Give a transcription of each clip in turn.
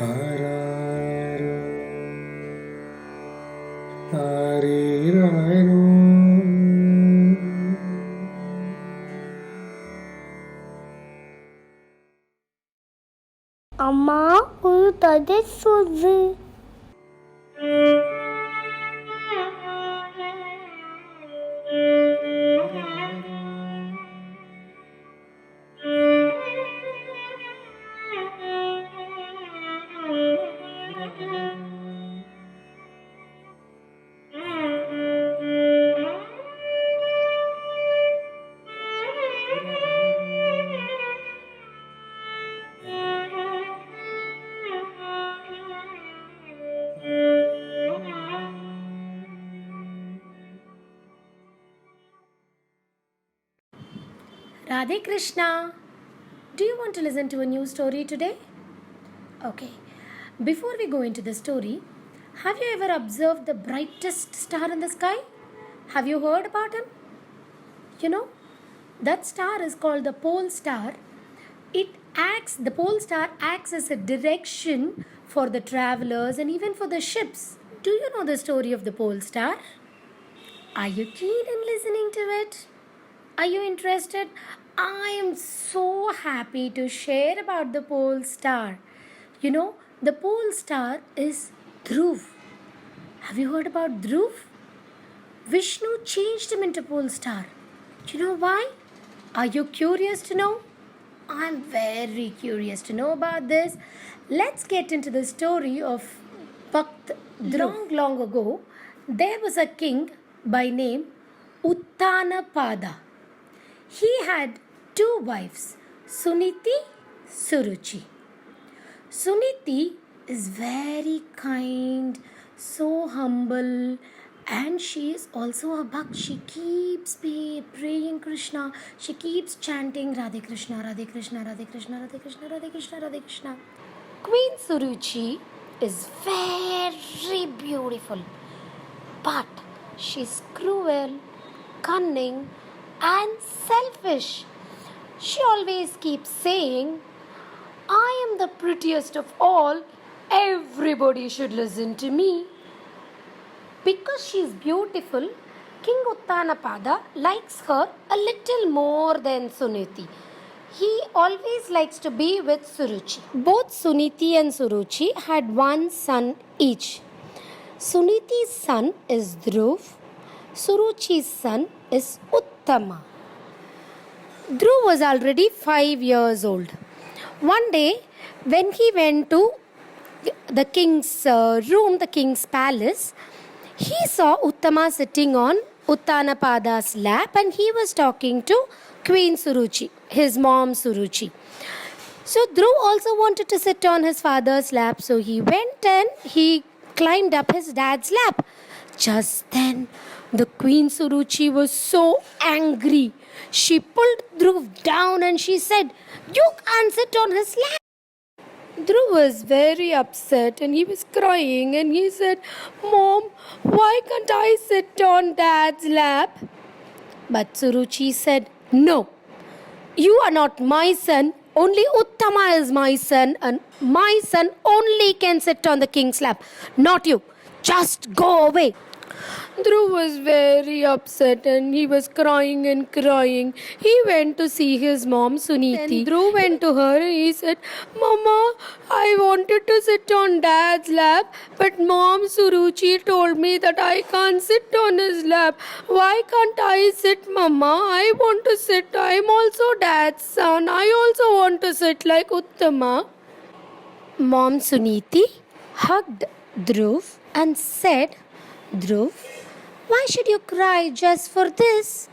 Araro, ariraro. அம்மா ஒரு கதை சொல்லு. RadheKrishna, do you want to listen to a new story today? Okay, before we go into the story, have you ever observed the brightest star in the sky? Have you heard about him? You know, that star is called the pole star. The pole star acts as a direction for the travelers and even for the ships. Do you know the story of the pole star? Are you keen in listening to it? Are you interested? I am so happy to share about the pole star. You know, the pole star is Dhruv. Have you heard about Dhruv? Vishnu changed him into pole star. Do you know why? Are you curious to know? I'm very curious to know about this. Let's get into the story of Bhaktha Dhruv. Long ago, there was a king by name Uttanapada. He had two wives, Suniti, Suruchi. Suniti is very kind, so humble, and she is also a bhakt. She keeps praying Krishna. She keeps chanting RadheKrishna, RadheKrishna, RadheKrishna, RadheKrishna, RadheKrishna, RadheKrishna. Queen Suruchi is very beautiful, but she's cruel, cunning, and selfish. She always keeps saying, I am the prettiest of all. Everybody should listen to me. Because she is beautiful, King Uttanapada likes her a little more than Suniti. He always likes to be with Suruchi. Both Suniti and Suruchi had one son each. Suniti's son is Dhruv. Suruchi's son is Uttama. Dhruv was already 5 years old. One day, when he went to the king's room, the king's palace, he saw Uttama sitting on Uttanapada's lap and he was talking to Queen Suruchi, his mom Suruchi. So Dhruv also wanted to sit on his father's lap, so he went and he climbed up his dad's lap. Just then, the Queen Suruchi was so angry. She pulled Dhruv down and she said, You can't sit on his lap. Dhruv was very upset and he was crying and he said, Mom, why can't I sit on Dad's lap? But Suruchi said, No, you are not my son. Only Uttama is my son and my son only can sit on the king's lap. Not you. Just go away. Dhruv was very upset and he was crying and crying. He went to see his mom Suniti. Then Dhruv went to her and he said, Mama, I wanted to sit on Dad's lap, but Mom Suruchi told me that I can't sit on his lap. Why can't I sit, Mama? I want to sit. I'm also Dad's son. I also want to sit like Uttama. Mom Suniti hugged Dhruv and said, Dhruv, why should you cry just for this?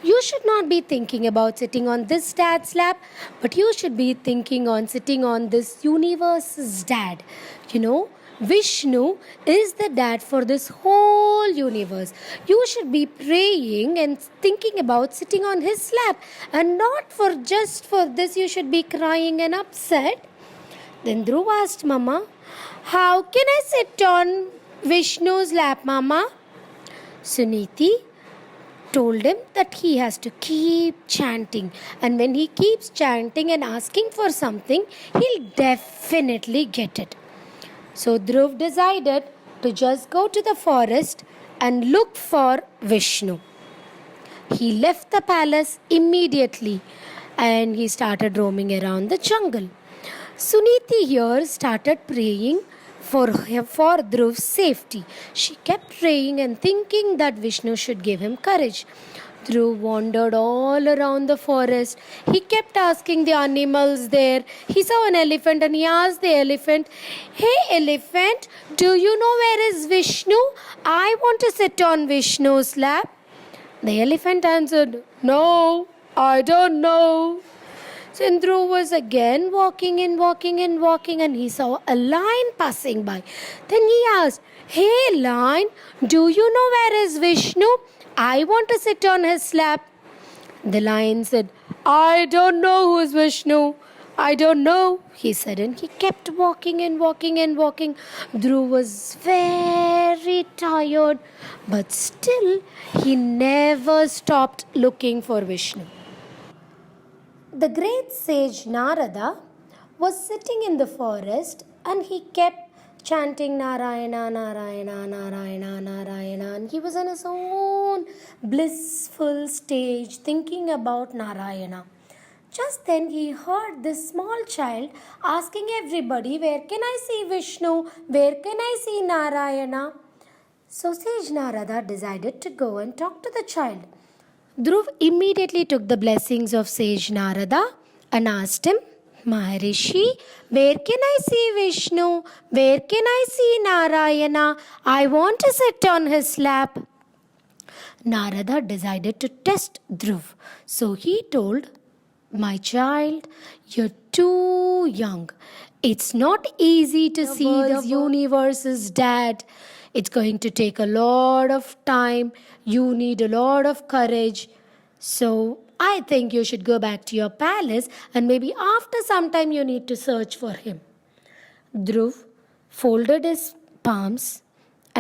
You should not be thinking about sitting on this dad's lap, but you should be thinking on sitting on this universe's dad. You know, Vishnu is the dad for this whole universe. You should be praying and thinking about sitting on his lap, and not for just for this you should be crying and upset. Then Dhruv asked Mama, how can I sit on Vishnu's lap, Mama? Suniti told him that he has to keep chanting, and when he keeps chanting and asking for something, he'll definitely get it. So Dhruv decided to just go to the forest and look for Vishnu. He left the palace immediately and he started roaming around the jungle. Suniti here started praying for Dhruv's safety. She kept praying and thinking that Vishnu should give him courage. Dhruv wandered all around the forest. He kept asking the animals there. He saw an elephant and he asked the elephant, "Hey elephant, do you know where is Vishnu? I want to sit on Vishnu's lap." The elephant answered, "No, I don't know." So Dhruv was again walking and he saw a lion passing by. Then he asked, "Hey lion, do you know where is Vishnu? I want to sit on his lap." The lion said, "I don't know who is Vishnu. I don't know," he said, and he kept walking. Dhruv was very tired, but still he never stopped looking for Vishnu. The great sage Narada was sitting in the forest and he kept chanting Narayana, Narayana, Narayana, Narayana, and he was in his own blissful stage thinking about Narayana. Just then he heard this small child asking everybody, "Where can I see Vishnu? Where can I see Narayana?" So sage Narada decided to go and talk to the child. Dhruv immediately took the blessings of sage Narada and asked him, "Maharishi, where can I see Vishnu? Where can I see Narayana? I want to sit on his lap." Narada decided to test Dhruv. So he told, "My child, you're too young. It's not easy to see the universe's dad. It's going to take a lot of time. You need a lot of courage. So I think you should go back to your palace and maybe after some time you need to search for him." Dhruv folded his palms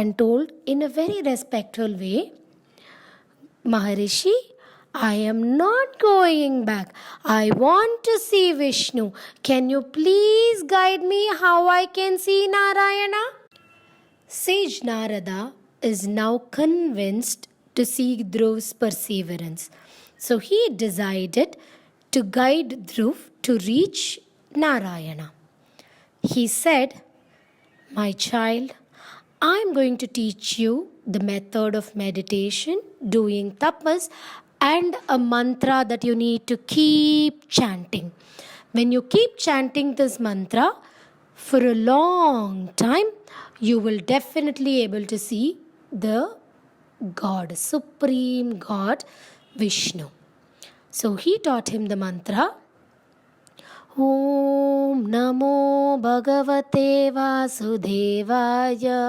and told in a very respectful way, "Maharishi, I am not going back. I want to see Vishnu. Can you please guide me how I can see Narayana?" Sage Narada is now convinced to see Dhruv's perseverance. So he decided to guide Dhruv to reach Narayana. He said, "My child, I'm going to teach you the method of meditation, doing tapas, and a mantra that you need to keep chanting. When you keep chanting this mantra for a long time, you will definitely able to see the God, Supreme God, Vishnu." So he taught him the mantra, "Om Namo Bhagavate Vasudevaya.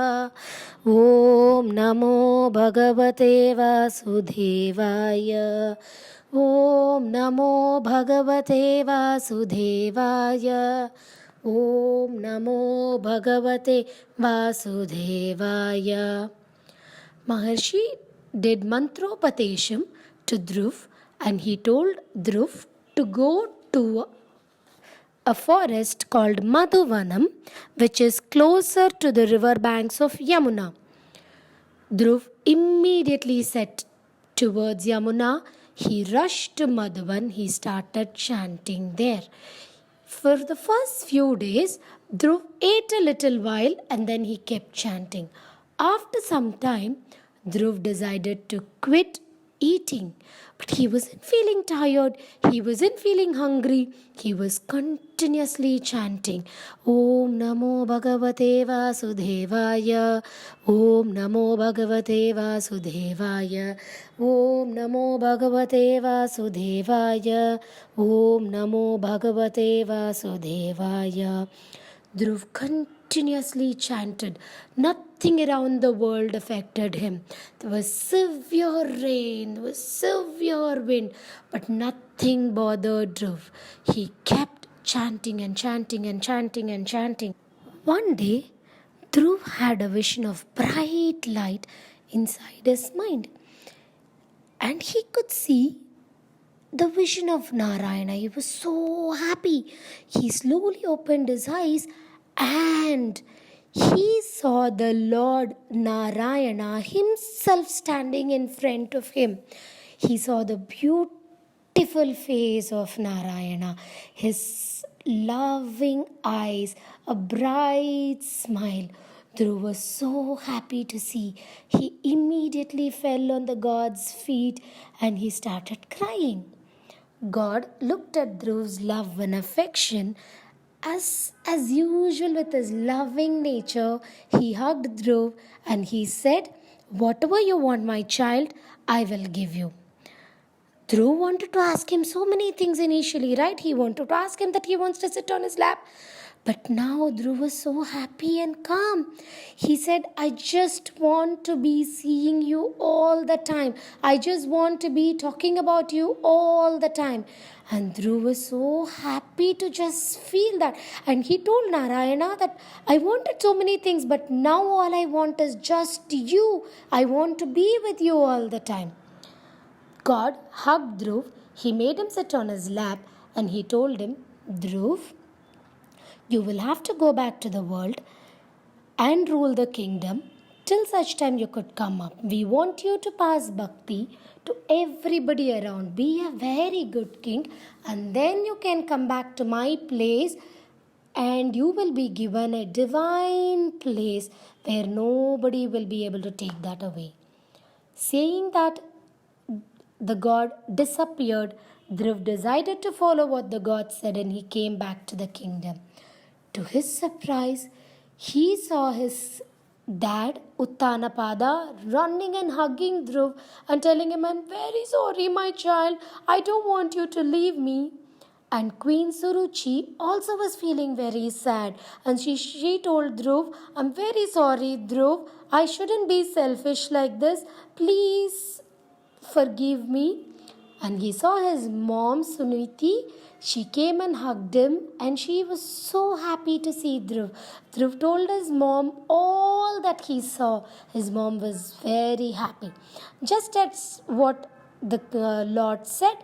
Om Namo Bhagavate Vasudevaya. Om Namo Bhagavate Vasudevaya. Om Namo Bhagavate Vasudevaya." Maharshi did mantropatesham to Dhruv and he told Dhruv to go to a forest called Madhuvanam, which is closer to the river banks of Yamuna. Dhruv immediately set towards Yamuna. He rushed to Madhuvan. He started chanting there. For the first few days, Dhruv ate a little while and then he kept chanting. After some time, Dhruv decided to quit eating. But he wasn't feeling tired. He wasn't feeling hungry. He was continuously chanting, "Om Namo Bhagavate Vasudevaya. Om Namo Bhagavate Vasudevaya. Om Namo Bhagavate Vasudevaya. Om Namo Bhagavate Vasudevaya." Dhruv continuously chanted. Nothing around the world affected him. There was severe rain, there was severe wind, but nothing bothered Dhruv. He kept chanting and chanting and chanting and chanting. One day, Dhruv had a vision of bright light inside his mind. and he could see the vision of Narayana. He was so happy. He slowly opened his eyes and he saw the Lord Narayana himself standing in front of him. He saw the beautiful face of Narayana, his loving eyes, a bright smile. Dhruv was so happy to see. He immediately fell on the God's feet and he started crying. God looked at Dhruv's love and affection. As usual, with his loving nature, he hugged Dhruv and he said, "Whatever you want, my child, I will give you." Dhruv wanted to ask him so many things initially, right? He wanted to ask him that he wants to sit on his lap. But now Dhruv was so happy and calm. He said, "I just want to be seeing you all the time. I just want to be talking about you all the time." And Dhruv was so happy to just feel that. And he told Narayana that, "I wanted so many things, but now all I want is just you. I want to be with you all the time." God hugged Dhruv. He made him sit on his lap and he told him, "Dhruv, you will have to go back to the world and rule the kingdom till such time you could come up. We want you to pass bhakti to everybody around. Be a very good king, and then you can come back to my place and you will be given a divine place where nobody will be able to take that away." Saying that, the god disappeared. Dhruv decided to follow what the god said and he came back to the kingdom. To his surprise, he saw his dad, Uttanapada, running and hugging Dhruv and telling him, "I'm very sorry, my child. I don't want you to leave me." And Queen Suruchi also was feeling very sad. And she told Dhruv, "I'm very sorry, Dhruv. I shouldn't be selfish like this. Please forgive me." And he saw his mom, Suniti. She came and hugged him and she was so happy to see Dhruv. Dhruv told his mom all that he saw. His mom was very happy. Just as what the Lord said,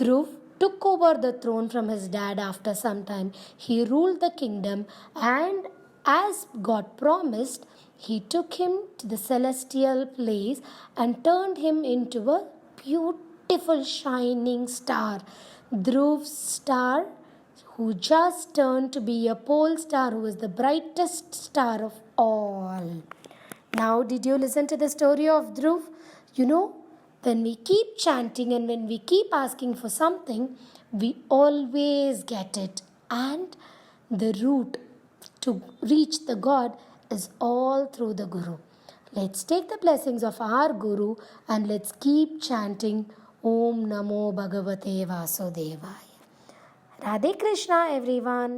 Dhruv took over the throne from his dad after some time. He ruled the kingdom, and as God promised, he took him to the celestial place and turned him into a beautiful shining star. Dhruv's star, who just turned to be a pole star, who is the brightest star of all. Now, did you listen to the story of Dhruv? You know, when we keep chanting and when we keep asking for something, we always get it. And the route to reach the God is all through the Guru. Let's take the blessings of our Guru and let's keep chanting Om Namo Bhagavate Vasudevaya. Radhe Krishna, everyone.